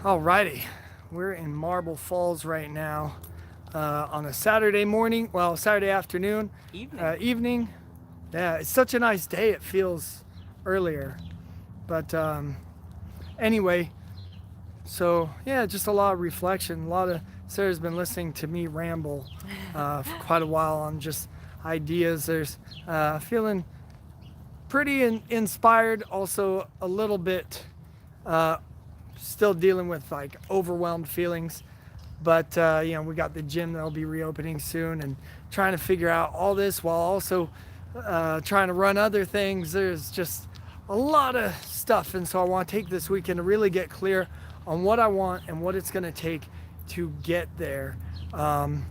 Alrighty, we're in Marble Falls right now on a Saturday morning, well, Saturday afternoon, Evening. evening. Yeah, it's such a nice day, it feels earlier. But anyway, so yeah, just a lot of reflection. A lot of Sarah's been listening to me ramble for quite a while on just ideas. There's feeling pretty inspired, also a little bit uh, still dealing with like overwhelmed feelings. But we got the gym that'll be reopening soon, and trying to figure out all this while also trying to run other things. There's just a lot of stuff, and so I want to take this weekend to really get clear on what I want and what it's going to take to get there. Um,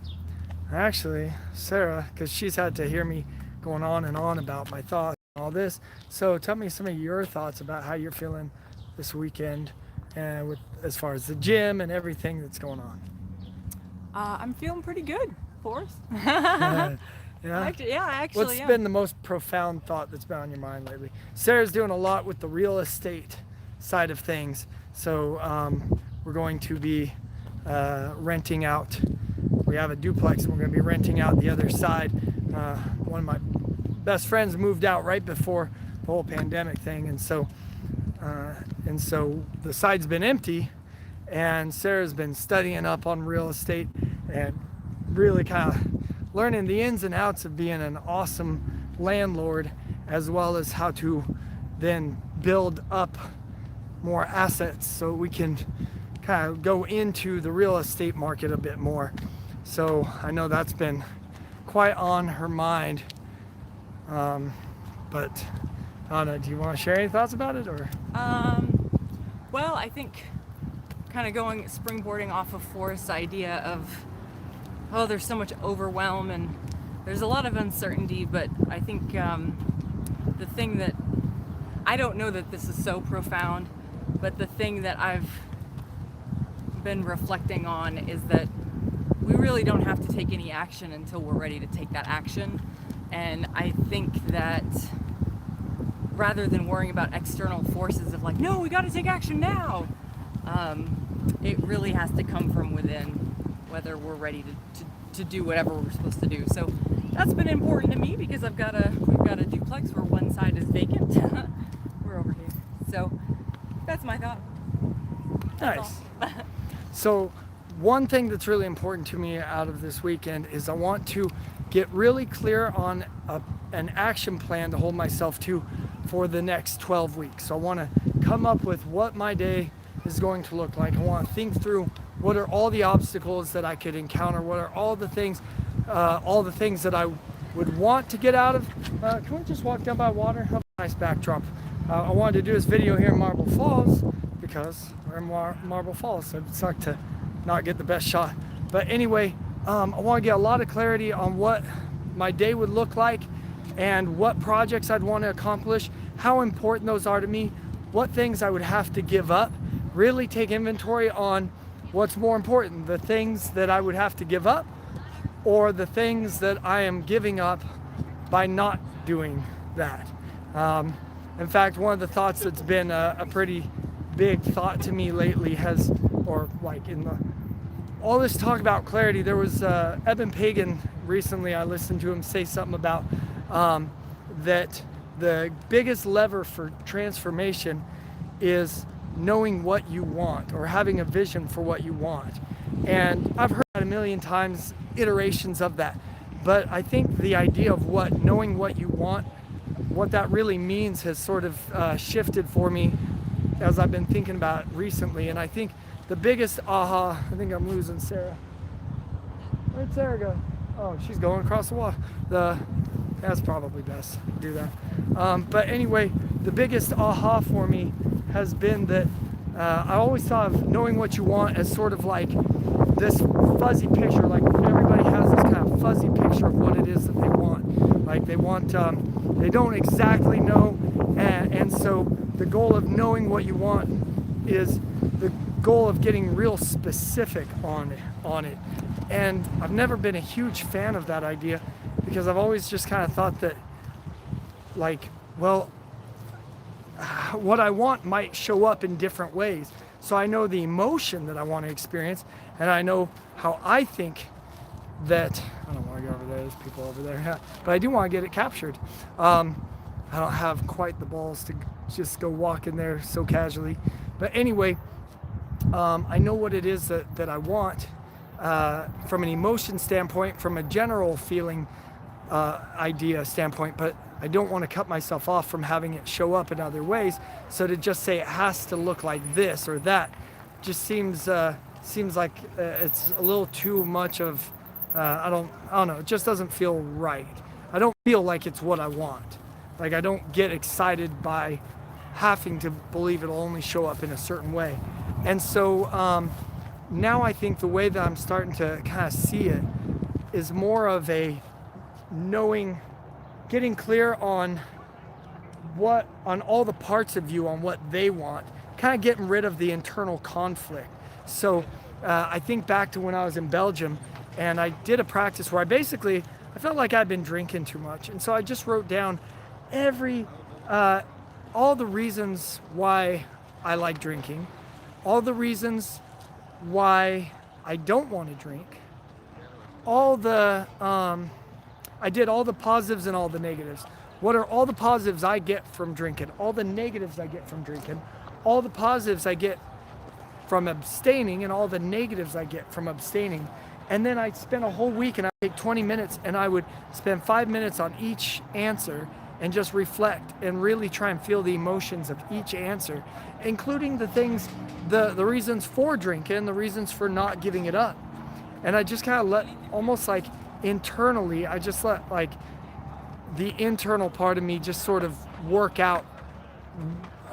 Actually, Sarah, because she's had to hear me going on and on about my thoughts and all this. So tell me some of your thoughts about how you're feeling this weekend, and with as far as the gym and everything that's going on. I'm feeling pretty good, Forrest. Yeah. Yeah, I What's actually am. been the most profound thought that's been on your mind lately? Sarah's doing a lot with the real estate side of things. So we're going to be renting out. We have a duplex, and we're going to be renting out the other side. One of my best friends moved out right before the whole pandemic thing, and so the side's been empty, and Sarah's been studying up on real estate and really kind of learning the ins and outs of being an awesome landlord, as well as how to then build up more assets so we can kind of go into the real estate market a bit more. So I know that's been quite on her mind. But Anna, do you want to share any thoughts about it, or? Well, I think kind of going springboarding off of Forrest's idea of, oh, there's so much overwhelm and there's a lot of uncertainty, but I think the thing that, I don't know that this is so profound, but the thing that I've been reflecting on is that we really don't have to take any action until we're ready to take that action. And I think that rather than worrying about external forces of like, no, we got to take action now, it really has to come from within, whether we're ready to do whatever we're supposed to do. So that's been important to me because we've got a duplex where one side is vacant. We're over here. So that's my thought. Nice. So one thing that's really important to me out of this weekend is I want to get really clear on an action plan to hold myself to for the next 12 weeks. So I want to come up with what my day is going to look like. I want to think through what are all the obstacles that I could encounter, what are all the things that I would want to get out of. Can we just walk down by water? Have a nice backdrop. I wanted to do this video here in Marble Falls because we're in Marble Falls, so it sucked to not get the best shot. But anyway, I want to get a lot of clarity on what my day would look like and what projects I'd want to accomplish, how important those are to me, what things I would have to give up. Really take inventory on what's more important, the things that I would have to give up or the things that I am giving up by not doing that. In fact, one of the thoughts that's been a pretty big thought to me lately has, or like in all this talk about clarity, there was Eben Pagan recently, I listened to him say something about that the biggest lever for transformation is knowing what you want or having a vision for what you want. And I've heard that a million times, iterations of that. But I think the idea of knowing what you want, what that really means has sort of shifted for me as I've been thinking about it recently. And I think the biggest aha, I think I'm losing Sarah. Where'd Sarah go? Oh, she's going across the water. That's probably best to do that. But anyway, the biggest aha for me has been that I always thought of knowing what you want as sort of like this fuzzy picture, like everybody has this kind of fuzzy picture of what it is that they want. Like they want, they don't exactly know, and so the goal of knowing what you want is the goal of getting real specific on it. And I've never been a huge fan of that idea because I've always just kind of thought that, like, well, what I want might show up in different ways. So I know the emotion that I want to experience, and I know how I think that, I don't want to go over there, there's people over there, but I do want to get it captured. I don't have quite the balls to just go walk in there so casually. But anyway, I know what it is that I want from an emotion standpoint, from a general feeling idea standpoint, but I don't want to cut myself off from having it show up in other ways. So to just say it has to look like this or that just seems like it's a little too much of I don't know. It just doesn't feel right. I don't feel like it's what I want. Like I don't get excited by having to believe it'll only show up in a certain way. And so now I think the way that I'm starting to kind of see it is more of a knowing, getting clear on all the parts of you, on what they want, kind of getting rid of the internal conflict. So I think back to when I was in Belgium, and I did a practice where I felt like I'd been drinking too much. And so I just wrote down all the reasons why I like drinking, all the reasons why I don't want to drink, I did all the positives and all the negatives. What are all the positives I get from drinking, all the negatives I get from drinking, all the positives I get from abstaining, and all the negatives I get from abstaining. And then I'd spend a whole week and I'd take 20 minutes and I would spend 5 minutes on each answer and just reflect and really try and feel the emotions of each answer, including the things, the reasons for drinking, the reasons for not giving it up. And I just kind of let, almost like internally, I just let like the internal part of me just sort of work out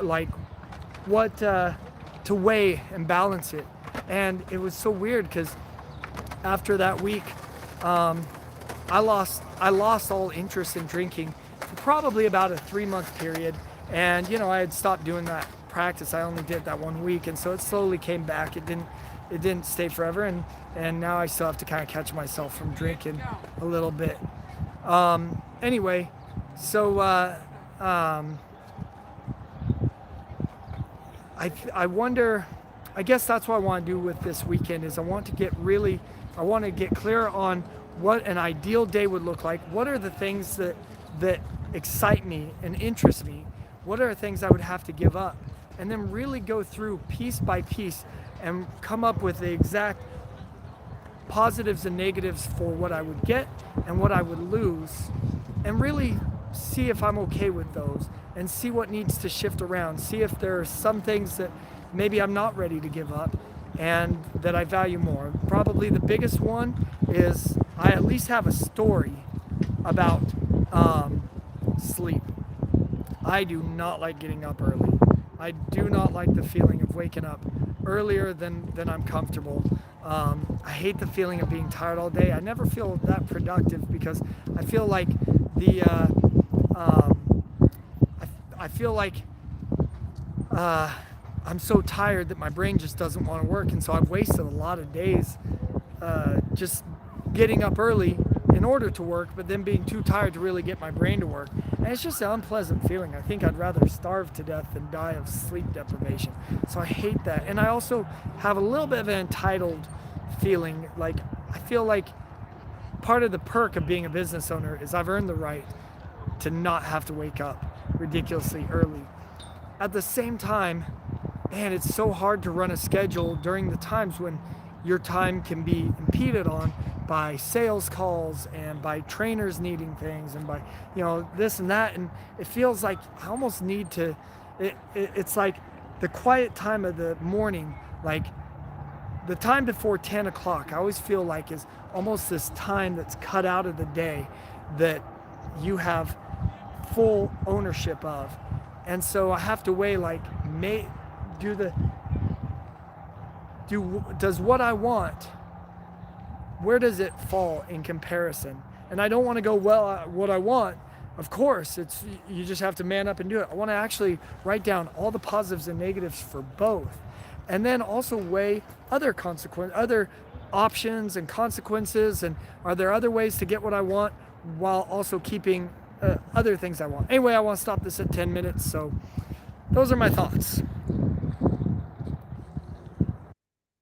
like what to weigh and balance it. And it was so weird because after that week, I lost all interest in drinking for probably about a 3-month period. And I had stopped doing that practice. I only did that 1 week, and so it slowly came back. It didn't stay forever, and now I still have to kind of catch myself from drinking a little bit. Anyway, so I wonder, I guess that's what I want to do with this weekend is I want to get clear on what an ideal day would look like. What are the things that excite me and interest me? What are the things I would have to give up? And then really go through piece by piece and come up with the exact positives and negatives for what I would get and what I would lose, and really see if I'm okay with those and see what needs to shift around. See if there are some things that maybe I'm not ready to give up and that I value more. Probably the biggest one is I at least have a story about sleep. I do not like getting up early. I do not like the feeling of waking up earlier than I'm comfortable. I hate the feeling of being tired all day. I never feel that productive because I feel like I feel like I'm so tired that my brain just doesn't want to work, and so I've wasted a lot of days just getting up early in order to work, but then being too tired to really get my brain to work. And it's just an unpleasant feeling. I think I'd rather starve to death than die of sleep deprivation. So I hate that. And I also have a little bit of an entitled feeling. Like I feel like part of the perk of being a business owner is I've earned the right to not have to wake up ridiculously early. At the same time, man, it's so hard to run a schedule during the times when your time can be impeded on by sales calls and by trainers needing things and by this and that, and it feels like I almost need to it's like the quiet time of the morning, like the time before 10 o'clock, I always feel like is almost this time that's cut out of the day that you have full ownership of. And so I have to weigh like does what I want, where does it fall in comparison? And I don't want to go, what I want, of course, you just have to man up and do it. I want to actually write down all the positives and negatives for both. And then also weigh other options and consequences, and are there other ways to get what I want while also keeping other things I want. Anyway, I want to stop this at 10 minutes, so those are my thoughts.